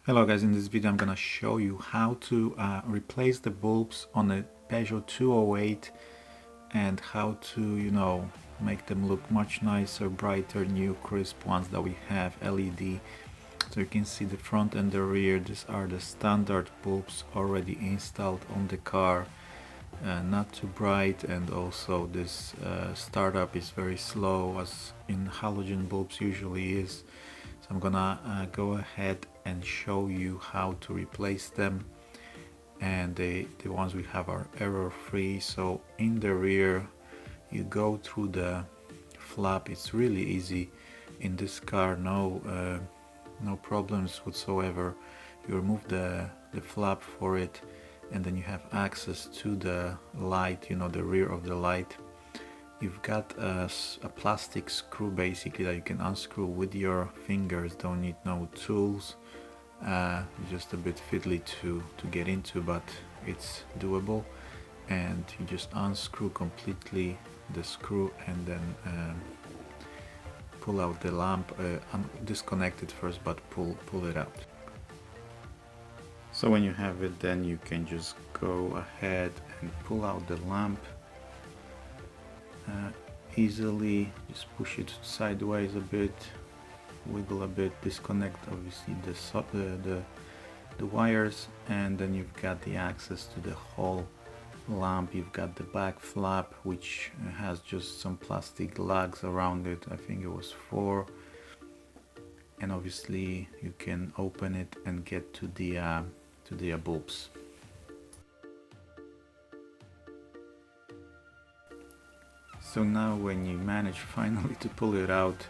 Hello guys, in this video I'm gonna show you how to replace the bulbs on a Peugeot 208 and how to, make them look much nicer, brighter, new, crisp ones that we have, LED. So you can see the front and the rear, these are the standard bulbs already installed on the car. Not too bright, and also this startup is very slow as in halogen bulbs usually is. So I'm gonna go ahead and show you how to replace them, and the ones we have are error free. So in the rear you go through the flap, it's really easy in this car, no problems whatsoever. You remove the flap for it, and then you have access to the light, the rear of the light. You've got a plastic screw basically that you can unscrew with your fingers, don't need no tools. Just a bit fiddly to get into, but it's doable. And you just unscrew completely the screw and then pull out the lamp, disconnect it first, but pull it out. So when you have it, then you can just go ahead and pull out the lamp easily. Just push it sideways a bit, wiggle a bit, disconnect obviously the wires, and then you've got the access to the whole lamp. You've got the back flap, which has just some plastic lugs around it. I think it was 4, and obviously you can open it and get to the bulbs. So now when you manage finally to pull it out,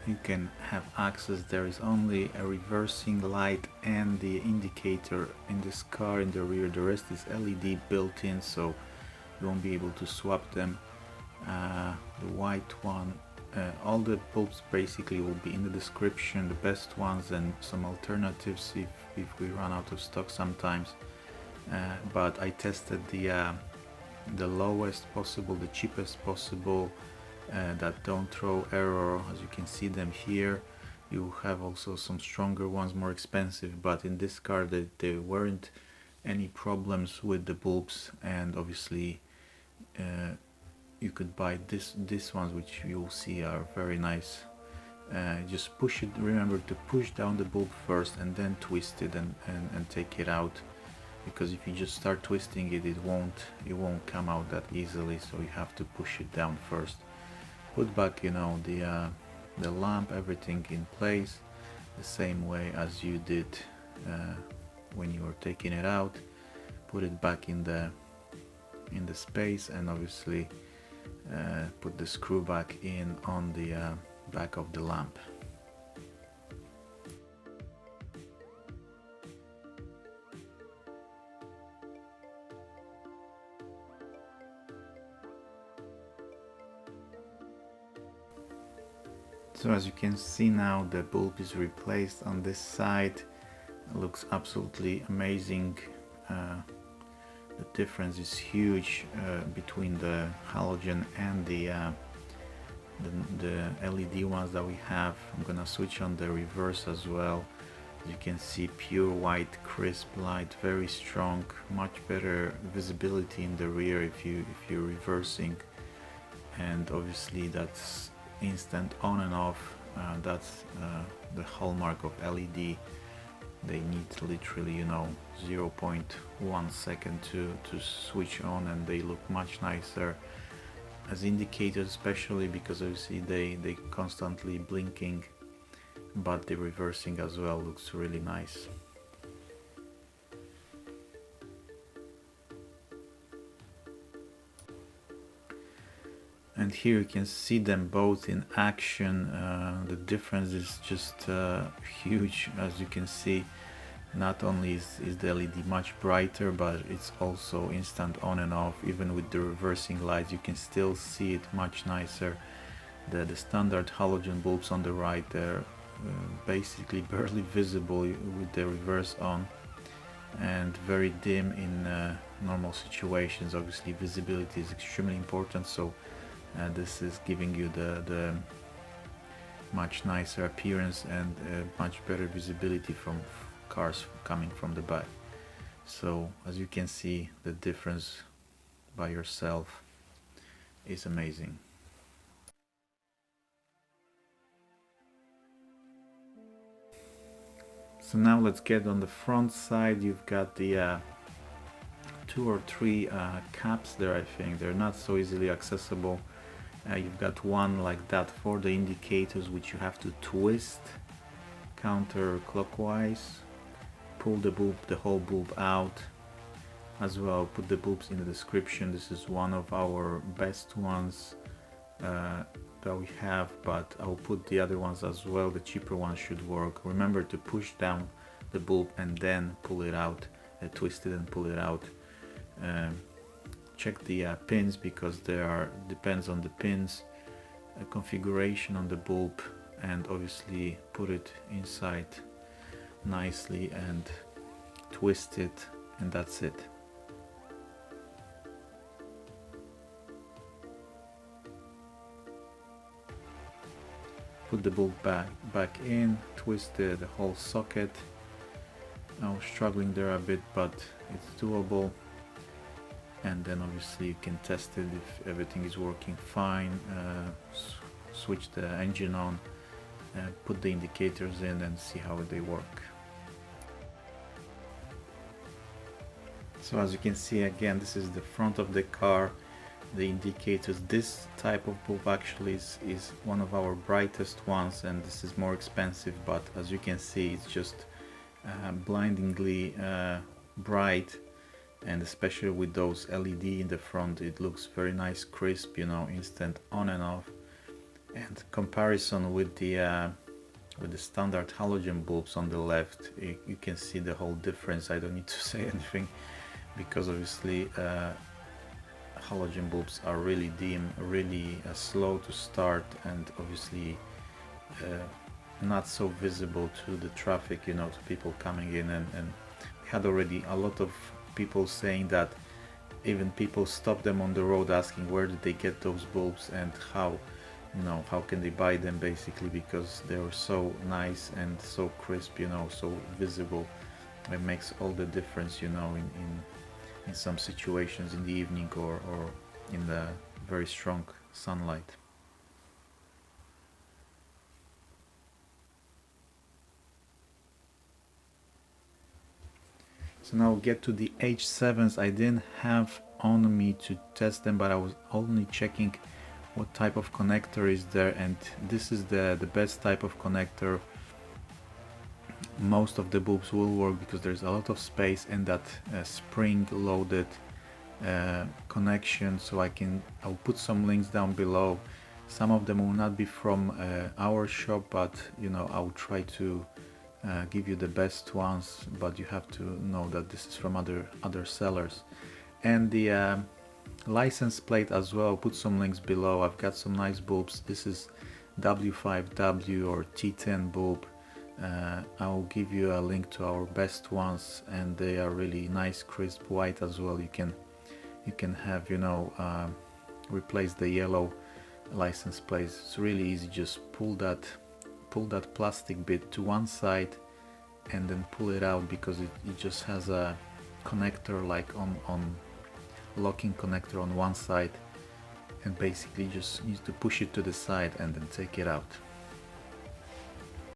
you can have access. There is only a reversing light and the indicator in this car in the rear. The rest is LED built in, so you won't be able to swap them. The white one, all the bulbs basically will be in the description, the best ones and some alternatives if we run out of stock sometimes. But I tested the lowest possible, the cheapest possible, that don't throw error. As you can see them here, you have also some stronger ones, more expensive, but in this car there weren't any problems with the bulbs. And obviously you could buy these ones, which you'll see are very nice. Just push it, remember to push down the bulb first and then twist it and take it out, because if you just start twisting it, it won't come out that easily. So you have to push it down first. Put back, the lamp, everything in place, the same way as you did when you were taking it out. Put it back in the space, and obviously put the screw back in on the back of the lamp. So as you can see now, the bulb is replaced on this side. It looks absolutely amazing. The difference is huge between the halogen and the LED ones that we have. I'm gonna switch on the reverse as well. As you can see, pure white, crisp light, very strong, much better visibility in the rear if you're reversing. And obviously that's instant on and off. That's the hallmark of LED. They need literally 0.1 second to switch on, and they look much nicer as indicators, especially because obviously they constantly blinking, but the reversing as well looks really nice. And here you can see them both in action. The difference is just huge. As you can see, not only is the LED much brighter, but it's also instant on and off. Even with the reversing lights, you can still see it much nicer. The standard halogen bulbs on the right, they're basically barely visible with the reverse on, and very dim in normal situations. Obviously visibility is extremely important, so this is giving you much nicer appearance and much better visibility from cars coming from the back. So as you can see, the difference by yourself is amazing. So now let's get on the front side. You've got the 2 or 3 caps there. I think they're not so easily accessible. You've got one like that for the indicators, which you have to twist counterclockwise, pull the whole bulb out as well. Put the bulbs in the description. This is one of our best ones that we have, but I'll put the other ones as well. The cheaper ones should work. Remember to push down the bulb and then pull it out, twist it and pull it out. Check the pins, because depends on the pins configuration on the bulb, and obviously put it inside nicely and twist it, and that's it. Put the bulb back in, twist the whole socket. I was struggling there a bit, but it's doable. And then obviously you can test it if everything is working fine. Switch the engine on, put the indicators in and see how they work. So as you can see, again, this is the front of the car, the indicators. This type of bulb actually is one of our brightest ones, and this is more expensive, but as you can see, it's just blindingly bright. And especially with those LED in the front, it looks very nice, crisp, you know, instant on and off. And comparison with the standard halogen bulbs on the left, you can see the whole difference. I don't need to say anything, because obviously halogen bulbs are really dim, really slow to start, and obviously not so visible to the traffic, you know, to people coming in. And we had already a lot of people saying that even people stop them on the road asking where did they get those bulbs and how, you know, how can they buy them, basically, because they were so nice and so crisp, you know, so visible. It makes all the difference, you know, in some situations in the evening or in the very strong sunlight. So now we'll get to the H7s. I didn't have on me to test them, but I was only checking what type of connector is there, and this is the best type of connector. Most of the bulbs will work because there's a lot of space and that spring loaded connection. So I'll put some links down below. Some of them will not be from our shop, but you know, I'll try to give you the best ones, but you have to know that this is from other sellers. And the license plate as well, put some links below. I've got some nice bulbs. This is W5W or T10 bulb. I'll give you a link to our best ones, and they are really nice, crisp white as well. You can have, you know, replace the yellow license plates. It's really easy. Just pull that plastic bit to one side and then pull it out, because it just has a connector like on locking connector on one side, and basically just need to push it to the side and then take it out.